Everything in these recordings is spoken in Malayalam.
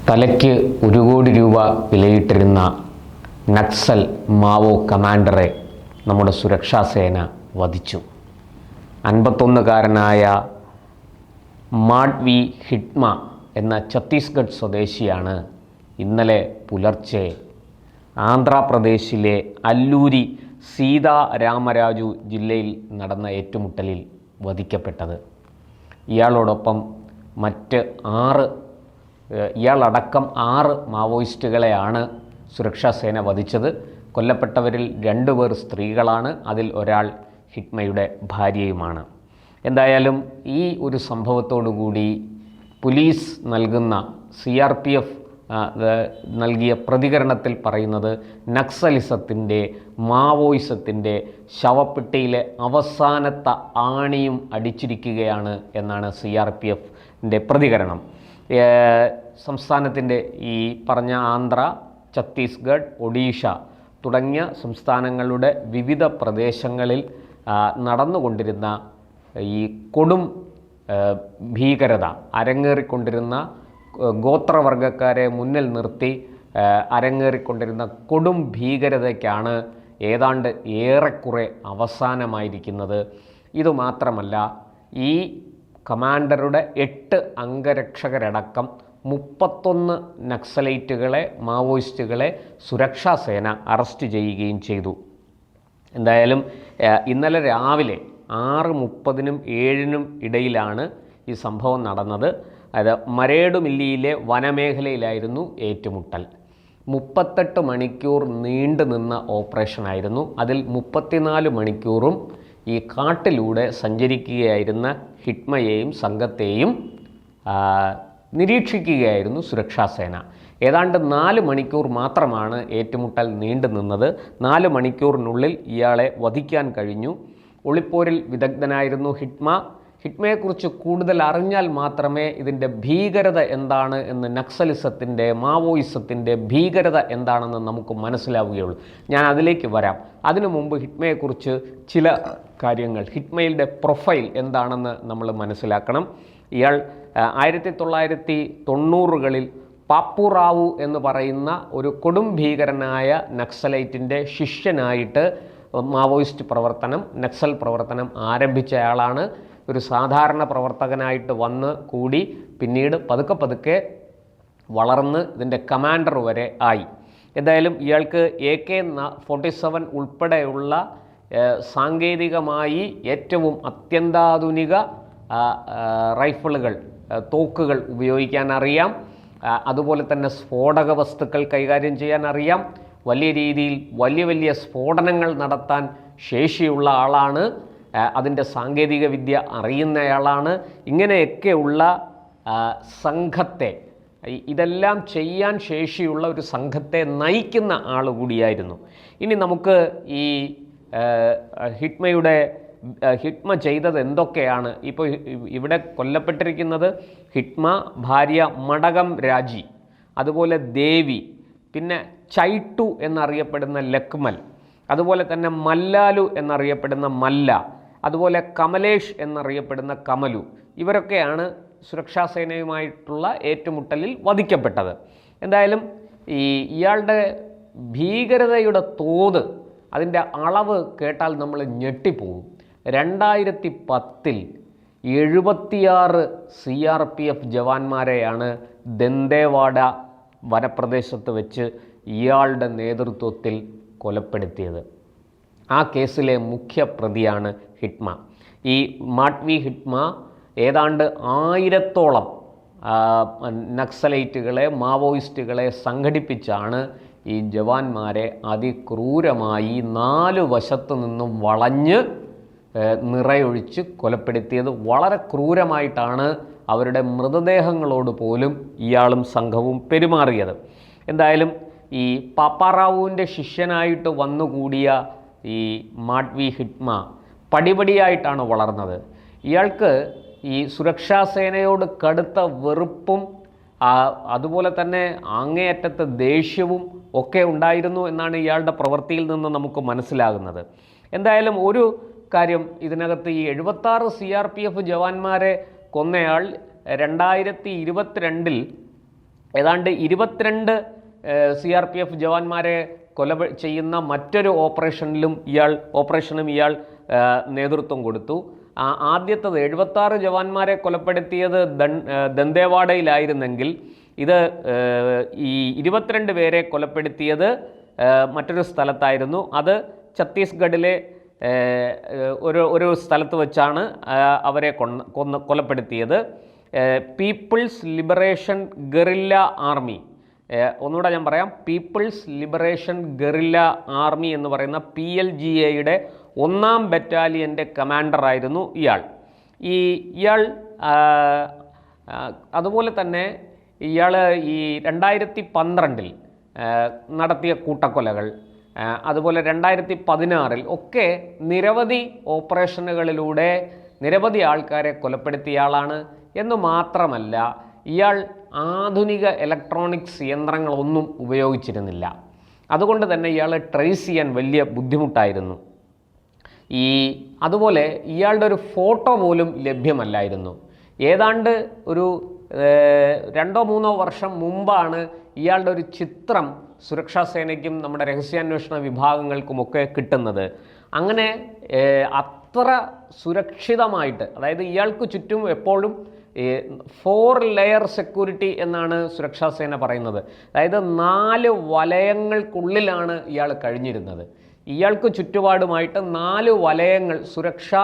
തലയ്ക്ക് 1 കോടി രൂപ വിലയിട്ടിരുന്ന നക്സൽ മാവോ കമാൻഡറെ നമ്മുടെ സുരക്ഷാ സേന വധിച്ചു. 51കാരനായ മാഡ്വി ഹിറ്റ്മ എന്ന ഛത്തീസ്ഗഡ് സ്വദേശിയാണ് ഇന്നലെ പുലർച്ചെ ആന്ധ്രാപ്രദേശിലെ അല്ലൂരി സീതാരാമരാജു ജില്ലയിൽ നടന്ന ഏറ്റുമുട്ടലിൽ വധിക്കപ്പെട്ടത്. ഇയാളോടൊപ്പം ഇയാളടക്കം 6 മാവോയിസ്റ്റുകളെയാണ് സുരക്ഷാ സേന വധിച്ചത്. കൊല്ലപ്പെട്ടവരിൽ 2 പേർ സ്ത്രീകളാണ്, അതിൽ ഒരാൾ ഹിറ്റ്മയുടെ ഭാര്യയുമാണ്. എന്തായാലും ഈ ഒരു സംഭവത്തോടുകൂടി പോലീസ് നൽകുന്ന CRPF നൽകിയ പ്രതികരണത്തിൽ പറയുന്നത് നക്സലിസത്തിൻ്റെ മാവോയിസത്തിൻ്റെ ശവപ്പെട്ടിയിലെ അവസാനത്തെ ആണിയും അടിച്ചിരിക്കുകയാണ് എന്നാണ് CRPFൻ്റെ പ്രതികരണം. സംസ്ഥാനത്തിൻ്റെ ഈ പറഞ്ഞ ആന്ധ്ര, ഛത്തീസ്ഗഡ്, ഒഡീഷ തുടങ്ങിയ സംസ്ഥാനങ്ങളുടെ വിവിധ പ്രദേശങ്ങളിൽ നടന്നുകൊണ്ടിരുന്ന ഈ കൊടും ഭീകരത, അരങ്ങേറിക്കൊണ്ടിരുന്ന ഗോത്രവർഗക്കാരെ മുന്നിൽ നിർത്തി അരങ്ങേറിക്കൊണ്ടിരുന്ന കൊടും ഭീകരതയ്ക്കാണ് ഏതാണ്ട് ഏറെക്കുറെ അവസാനമായിരിക്കുന്നത്. ഇതുമാത്രമല്ല, ഈ കമാൻഡറുടെ 8 അംഗരക്ഷകരടക്കം 31 നക്സലൈറ്റുകളെ, മാവോയിസ്റ്റുകളെ സുരക്ഷാ സേന അറസ്റ്റ് ചെയ്യുകയും ചെയ്തു. എന്തായാലും ഇന്നലെ രാവിലെ 6:30-നും 7-നും ഇടയിലാണ് ഈ സംഭവം നടന്നത്. അതായത് മരേഡുമില്ലിയിലെ വനമേഖലയിലായിരുന്നു ഏറ്റുമുട്ടൽ. 38 മണിക്കൂർ നീണ്ടു നിന്ന ഓപ്പറേഷനായിരുന്നു. അതിൽ 34 മണിക്കൂറും ഈ കാട്ടിലൂടെ സഞ്ചരിക്കുകയായിരുന്ന ഹിറ്റ്മയെയും സംഘത്തെയും നിരീക്ഷിക്കുകയായിരുന്നു സുരക്ഷാ സേന. ഏതാണ്ട് 4 മണിക്കൂർ മാത്രമാണ് ഏറ്റുമുട്ടൽ നീണ്ടു നിന്നത്. 4 മണിക്കൂറിനുള്ളിൽ ഇയാളെ വധിക്കാൻ കഴിഞ്ഞു. ഒളിപ്പോരിൽ വിദഗ്ധനായിരുന്നു ഹിറ്റ്മയെക്കുറിച്ച് കൂടുതൽ അറിഞ്ഞാൽ മാത്രമേ ഇതിൻ്റെ ഭീകരത എന്താണ് എന്ന്, നക്സലിസത്തിൻ്റെ, മാവോയിസത്തിൻ്റെ ഭീകരത എന്താണെന്ന് നമുക്ക് മനസ്സിലാവുകയുള്ളൂ. ഞാൻ അതിലേക്ക് വരാം. അതിനു മുമ്പ് ഹിറ്റ്മയെക്കുറിച്ച് ചില കാര്യങ്ങൾ, ഹിറ്റ്മയുടെ പ്രൊഫൈൽ എന്താണെന്ന് നമ്മൾ മനസ്സിലാക്കണം. ഇയാൾ 1990കളിൽ പാപ്പുറാവു എന്ന് പറയുന്ന ഒരു കൊടും ഭീകരനായ നക്സലൈറ്റിൻ്റെ ശിഷ്യനായിട്ട് മാവോയിസ്റ്റ് പ്രവർത്തനം, നക്സൽ പ്രവർത്തനം ആരംഭിച്ചയാളാണ്. ഒരു സാധാരണ പ്രവർത്തകനായിട്ട് വന്ന് കൂടി പിന്നീട് പതുക്കെ വളർന്ന് ഇതിൻ്റെ കമാൻഡർ വരെ ആയി. എന്തായാലും ഇയാൾക്ക് AK-47 ഉൾപ്പെടെയുള്ള സാങ്കേതികമായി ഏറ്റവും അത്യന്താധുനിക റൈഫിളുകൾ, തോക്കുകൾ ഉപയോഗിക്കാൻ അറിയാം. അതുപോലെ തന്നെ സ്ഫോടക വസ്തുക്കൾ കൈകാര്യം ചെയ്യാൻ അറിയാം. വലിയ രീതിയിൽ വലിയ സ്ഫോടനങ്ങൾ നടത്താൻ ശേഷിയുള്ള ആളാണ്. അതിൻ്റെ സാങ്കേതിക വിദ്യ അറിയുന്നയാളാണ്. ഇങ്ങനെയൊക്കെയുള്ള സംഘത്തെ, ഇതെല്ലാം ചെയ്യാൻ ശേഷിയുള്ള ഒരു സംഘത്തെ നയിക്കുന്ന ആൾ കൂടിയായിരുന്നു. ഇനി നമുക്ക് ഈ ഹിറ്റ്മ ചെയ്തത് എന്തൊക്കെയാണ്? ഇപ്പോൾ ഇവിടെ കൊല്ലപ്പെട്ടിരിക്കുന്നത് ഹിറ്റ്മ, ഭാര്യ മടകം രാജി, അതുപോലെ ദേവി, പിന്നെ ചൈട്ടു എന്നറിയപ്പെടുന്ന ലക്മൽ, അതുപോലെ തന്നെ മല്ലാലു എന്നറിയപ്പെടുന്ന മല്ല, അതുപോലെ കമലേഷ് എന്നറിയപ്പെടുന്ന കമലു. ഇവരൊക്കെയാണ് സുരക്ഷാ സേനയുമായിട്ടുള്ള ഏറ്റുമുട്ടലിൽ വധിക്കപ്പെട്ടത്. എന്തായാലും ഇയാളുടെ ഭീകരതയുടെ തോത്, അതിൻ്റെ അളവ് കേട്ടാൽ നമ്മൾ ഞെട്ടിപ്പോകും. 2010-ൽ 76 CRPF ജവാന്മാരെയാണ് ദന്തേവാഡ വനപ്രദേശത്ത് വെച്ച് ഇയാളുടെ നേതൃത്വത്തിൽ കൊലപ്പെടുത്തിയത്. ആ കേസിലെ മുഖ്യ പ്രതിയാണ് ഹിറ്റ്മ. ഈ മാഡ്വി ഹിറ്റ്മ ഏതാണ്ട് 1000-ഓളം നക്സലൈറ്റുകളെ, മാവോയിസ്റ്റുകളെ സംഘടിപ്പിച്ചാണ് ഈ ജവാന്മാരെ അതിക്രൂരമായി 4 വശത്തു നിന്നും വളഞ്ഞ് നിറയൊഴിച്ച് കൊലപ്പെടുത്തിയത്. വളരെ ക്രൂരമായിട്ടാണ് അവരുടെ മൃതദേഹങ്ങളോട് പോലും ഇയാളും സംഘവും പെരുമാറിയത്. എന്തായാലും ഈ പാപ്പാറാവുവിൻ്റെ ശിഷ്യനായിട്ട് വന്നുകൂടിയ ഈ മാഡ്വി ഹിറ്റ്മ പടിപടിയായിട്ടാണ് വളർന്നത്. ഇയാൾക്ക് ഈ സുരക്ഷാ സേനയോട് കടുത്ത വെറുപ്പും അതുപോലെ തന്നെ അങ്ങേയറ്റത്തെ ദേഷ്യവും ഒക്കെ ഉണ്ടായിരുന്നു എന്നാണ് ഇയാളുടെ പ്രവൃത്തിയിൽ നിന്ന് നമുക്ക് മനസ്സിലാകുന്നത്. എന്തായാലും ഒരു കാര്യം, ഇതിനകത്ത് ഈ 76 CRPF ജവാന്മാരെ കൊന്നയാൾ 2022-ൽ ഏതാണ്ട് 22 CRPF ജവാന്മാരെ ചെയ്യുന്ന മറ്റൊരു ഓപ്പറേഷനും ഇയാൾ നേതൃത്വം കൊടുത്തു. ആദ്യത്തത് 76 ജവാന്മാരെ കൊലപ്പെടുത്തിയത് ദന്തേവാഡയിലായിരുന്നെങ്കിൽ ഇത് ഈ 22 പേരെ കൊലപ്പെടുത്തിയത് മറ്റൊരു സ്ഥലത്തായിരുന്നു. അത് ഛത്തീസ്ഗഡിലെ ഒരു സ്ഥലത്ത് വെച്ചാണ് അവരെ കൊലപ്പെടുത്തിയത്. പീപ്പിൾസ് ലിബറേഷൻ ഗറില്ല ആർമി, ഒന്നുകൂടെ ഞാൻ പറയാം, പീപ്പിൾസ് ലിബറേഷൻ ഗറില്ല ആർമി എന്ന് പറയുന്ന PLGAയുടെ 1ാം ബറ്റാലിയൻ്റെ കമാൻഡറായിരുന്നു ഇയാൾ. അതുപോലെ തന്നെ ഇയാൾ ഈ 2012 നടത്തിയ കൂട്ടക്കൊലകൾ, അതുപോലെ 2016 ഒക്കെ നിരവധി ഓപ്പറേഷനുകളിലൂടെ നിരവധി ആൾക്കാരെ കൊലപ്പെടുത്തിയ ആളാണ്. എന്ന് മാത്രമല്ല, ഇയാൾ ആധുനിക ഇലക്ട്രോണിക്സ് യന്ത്രങ്ങളൊന്നും ഉപയോഗിച്ചിരുന്നില്ല. അതുകൊണ്ട് തന്നെ ഇയാളെ ട്രേസ് ചെയ്യാൻ വലിയ ബുദ്ധിമുട്ടായിരുന്നു. അതുപോലെ ഇയാളുടെ ഒരു ഫോട്ടോ പോലും ലഭ്യമല്ലായിരുന്നു. ഏതാണ്ട് ഒരു 2-3 വർഷം മുമ്പാണ് ഇയാളുടെ ഒരു ചിത്രം സുരക്ഷാ സേനയ്ക്കും നമ്മുടെ രഹസ്യാന്വേഷണ വിഭാഗങ്ങൾക്കുമൊക്കെ കിട്ടുന്നത്. അങ്ങനെ അത്ര സുരക്ഷിതമായിട്ട്, അതായത് ഇയാൾക്ക് ചുറ്റും എപ്പോഴും 4 ലെയർ സെക്യൂരിറ്റി എന്നാണ് സുരക്ഷാ സേന പറയുന്നത്. അതായത് 4 വലയങ്ങൾക്കുള്ളിലാണ് ഇയാൾ കഴിഞ്ഞിരുന്നത്. ഇയാൾക്ക് ചുറ്റുപാടുമായിട്ട് 4 വലയങ്ങൾ, സുരക്ഷാ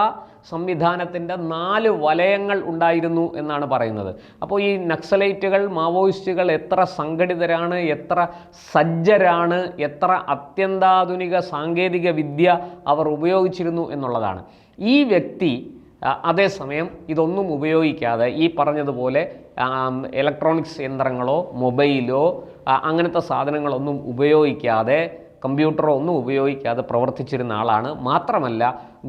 സംവിധാനത്തിൻ്റെ 4 വലയങ്ങൾ ഉണ്ടായിരുന്നു എന്നാണ് പറയുന്നത്. അപ്പോൾ ഈ നക്സലൈറ്റുകൾ, മാവോയിസ്റ്റുകൾ എത്ര സംഘടിതരാണ്, എത്ര സജ്ജരാണ്, എത്ര അത്യന്താധുനിക സാങ്കേതിക വിദ്യ അവർ ഉപയോഗിച്ചിരുന്നു എന്നുള്ളതാണ്. ഈ വ്യക്തി അതേസമയം ഇതൊന്നും ഉപയോഗിക്കാതെ, ഈ പറഞ്ഞതുപോലെ ഇലക്ട്രോണിക്സ് യന്ത്രങ്ങളോ മൊബൈലോ അങ്ങനത്തെ സാധനങ്ങളൊന്നും ഉപയോഗിക്കാതെ, കമ്പ്യൂട്ടറോ ഒന്നും ഉപയോഗിക്കാതെ പ്രവർത്തിച്ചിരുന്ന ആളാണ്. മാത്രമല്ല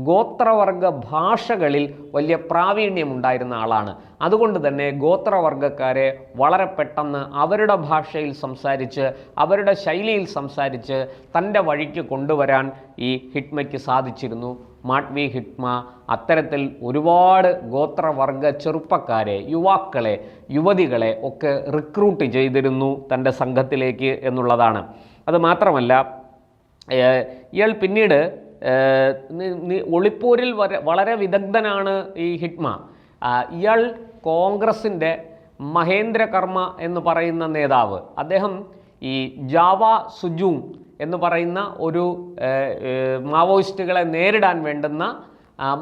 ഗോത്രവർഗ ഭാഷകളിൽ വലിയ പ്രാവീണ്യമുണ്ടായിരുന്ന ആളാണ്. അതുകൊണ്ട് തന്നെ ഗോത്രവർഗക്കാരെ വളരെ പെട്ടെന്ന് അവരുടെ ഭാഷയിൽ സംസാരിച്ച്, അവരുടെ ശൈലിയിൽ സംസാരിച്ച് തൻ്റെ വഴിക്ക് കൊണ്ടുവരാൻ ഈ ഹിറ്റ്മയ്ക്ക് സാധിച്ചിരുന്നു. മാഡ്വി ഹിറ്റ്മ അത്തരത്തിൽ ഒരുപാട് ഗോത്രവർഗ ചെറുപ്പക്കാരെ, യുവാക്കളെ, യുവതികളെ ഒക്കെ റിക്രൂട്ട് ചെയ്തിരുന്നു തൻ്റെ സംഘത്തിലേക്ക് എന്നുള്ളതാണ്. അതുമാത്രമല്ല, ഇയാൾ പിന്നീട് ഒളിപ്പോരിൽ വളരെ വിദഗ്ധനാണ് ഈ ഹിറ്റ്മ. ഇയാൾ കോൺഗ്രസിൻ്റെ മഹേന്ദ്ര കർമ്മ എന്ന് പറയുന്ന നേതാവ്, അദ്ദേഹം ഈ ജാവ സുജൂം എന്ന് പറയുന്ന ഒരു മാവോയിസ്റ്റുകളെ നേരിടാൻ വേണ്ടുന്ന,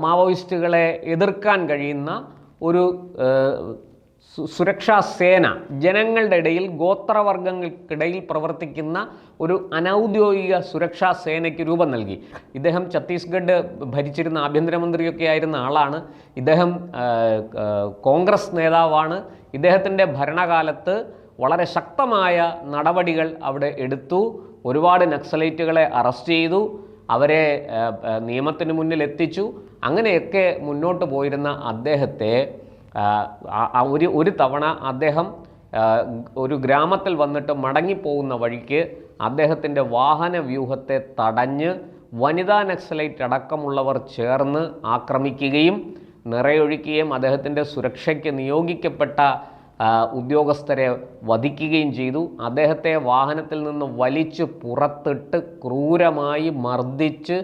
മാവോയിസ്റ്റുകളെ എതിർക്കാൻ കഴിയുന്ന ഒരു സുരക്ഷാ സേന, ജനങ്ങളുടെ ഇടയിൽ, ഗോത്രവർഗങ്ങൾക്കിടയിൽ പ്രവർത്തിക്കുന്ന ഒരു അനൗദ്യോഗിക സുരക്ഷാ സേനയ്ക്ക് രൂപം നൽകി. ഇദ്ദേഹം ഛത്തീസ്ഗഡ് ഭരിച്ചിരുന്ന ആഭ്യന്തരമന്ത്രിയൊക്കെ ആയിരുന്ന ആളാണ്. ഇദ്ദേഹം കോൺഗ്രസ് നേതാവാണ്. ഇദ്ദേഹത്തിൻ്റെ ഭരണകാലത്ത് വളരെ ശക്തമായ നടപടികൾ അവിടെ എടുത്തു. ഒരുപാട് നക്സലൈറ്റുകളെ അറസ്റ്റ് ചെയ്തു, അവരെ നിയമത്തിന് മുന്നിൽ എത്തിച്ചു. അങ്ങനെയൊക്കെ മുന്നോട്ട് പോയിരുന്ന അദ്ദേഹത്തെ ഒരു തവണ അദ്ദേഹം ഒരു ഗ്രാമത്തിൽ വന്നിട്ട് മടങ്ങിപ്പോകുന്ന വഴിക്ക് അദ്ദേഹത്തിൻ്റെ വാഹന വ്യൂഹത്തെ തടഞ്ഞ് വനിതാ നക്സലൈറ്റ് അടക്കമുള്ളവർ ചേർന്ന് ആക്രമിക്കുകയും നിറയൊഴിക്കുകയും അദ്ദേഹത്തിൻ്റെ സുരക്ഷയ്ക്ക് നിയോഗിക്കപ്പെട്ട ഉദ്യോഗസ്ഥരെ വധിക്കുകയും ചെയ്തു. അദ്ദേഹത്തെ വാഹനത്തിൽ നിന്ന് വലിച്ച് പുറത്തിട്ട് ക്രൂരമായി മർദ്ദിച്ച്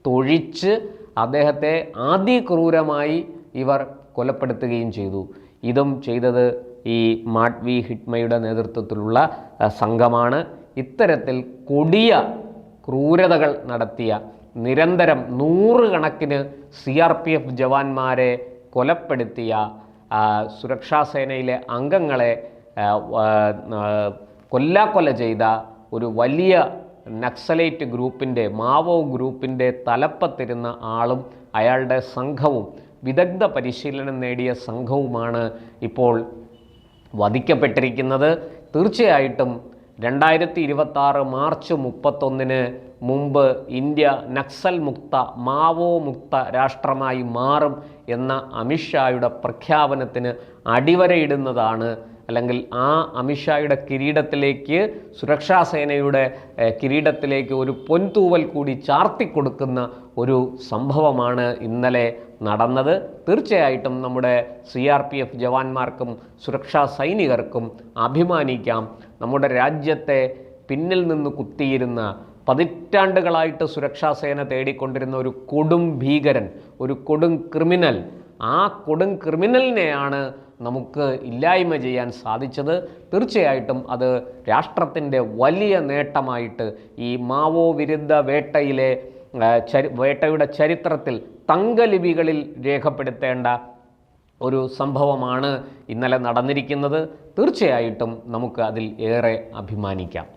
തൊഴിച്ച് അദ്ദേഹത്തെ അതിക്രൂരമായി ഇവർ കൊലപ്പെടുത്തുകയും ചെയ്തു. ഇതും ചെയ്തത് ഈ മാഡ്വി ഹിറ്റ്മയുടെ നേതൃത്വത്തിലുള്ള സംഘമാണ്. ഇത്തരത്തിൽ കൊടിയ ക്രൂരതകൾ നടത്തിയ, നിരന്തരം 100 കണക്കിന് CRPF ജവാന്മാരെ കൊലപ്പെടുത്തിയ, സുരക്ഷാ സേനയിലെ അംഗങ്ങളെ കൊല്ലാക്കൊല ചെയ്ത ഒരു വലിയ നക്സലൈറ്റ് ഗ്രൂപ്പിൻ്റെ, മാവോ ഗ്രൂപ്പിൻ്റെ തലപ്പത്തിരുന്ന ആളും അയാളുടെ സംഘവും, വിദഗ്ധ പരിശീലനം നേടിയ സംഘവുമാണ് ഇപ്പോൾ വധിക്കപ്പെട്ടിരിക്കുന്നത്. തീർച്ചയായിട്ടും 2026 മാർച്ച് 31 മുമ്പ് ഇന്ത്യ നക്സൽ മുക്ത, മാവോ മുക്ത രാഷ്ട്രമായി മാറും എന്ന അമിത്ഷായുടെ പ്രഖ്യാപനത്തിന് അടിവരയിടുന്നതാണ്. അല്ലെങ്കിൽ ആ അമിത്ഷായുടെ കിരീടത്തിലേക്ക്, സുരക്ഷാ സേനയുടെ കിരീടത്തിലേക്ക് ഒരു പൊൻതൂവൽ കൂടി ചാർത്തിക്കൊടുക്കുന്ന ഒരു സംഭവമാണ് ഇന്നലെ നടന്നത്. തീർച്ചയായിട്ടും നമ്മുടെ CRPF ജവാന്മാർക്കും സുരക്ഷാ സൈനികർക്കും അഭിമാനിക്കാം. നമ്മുടെ രാജ്യത്തെ പിന്നിൽ നിന്ന് കുത്തിയിരുന്ന, പതിറ്റാണ്ടുകളായിട്ട് സുരക്ഷാ സേന തേടിക്കൊണ്ടിരുന്ന ഒരു കൊടും ഭീകരൻ, ഒരു കൊടും ക്രിമിനൽ, ആ കൊടും ക്രിമിനലിനെയാണ് നമുക്ക് ഇല്ലായ്മ ചെയ്യാൻ സാധിച്ചത്. തീർച്ചയായിട്ടും അത് രാഷ്ട്രത്തിൻ്റെ വലിയ നേട്ടമായിട്ട് ഈ മാവോ വിരുദ്ധ വേട്ടയുടെ ചരിത്രത്തിൽ തങ്കലിപികളിൽ രേഖപ്പെടുത്തേണ്ട ഒരു സംഭവമാണ് ഇന്നലെ നടന്നിരിക്കുന്നത്. തീർച്ചയായിട്ടും നമുക്ക് അതിൽ ഏറെ അഭിമാനിക്കാം.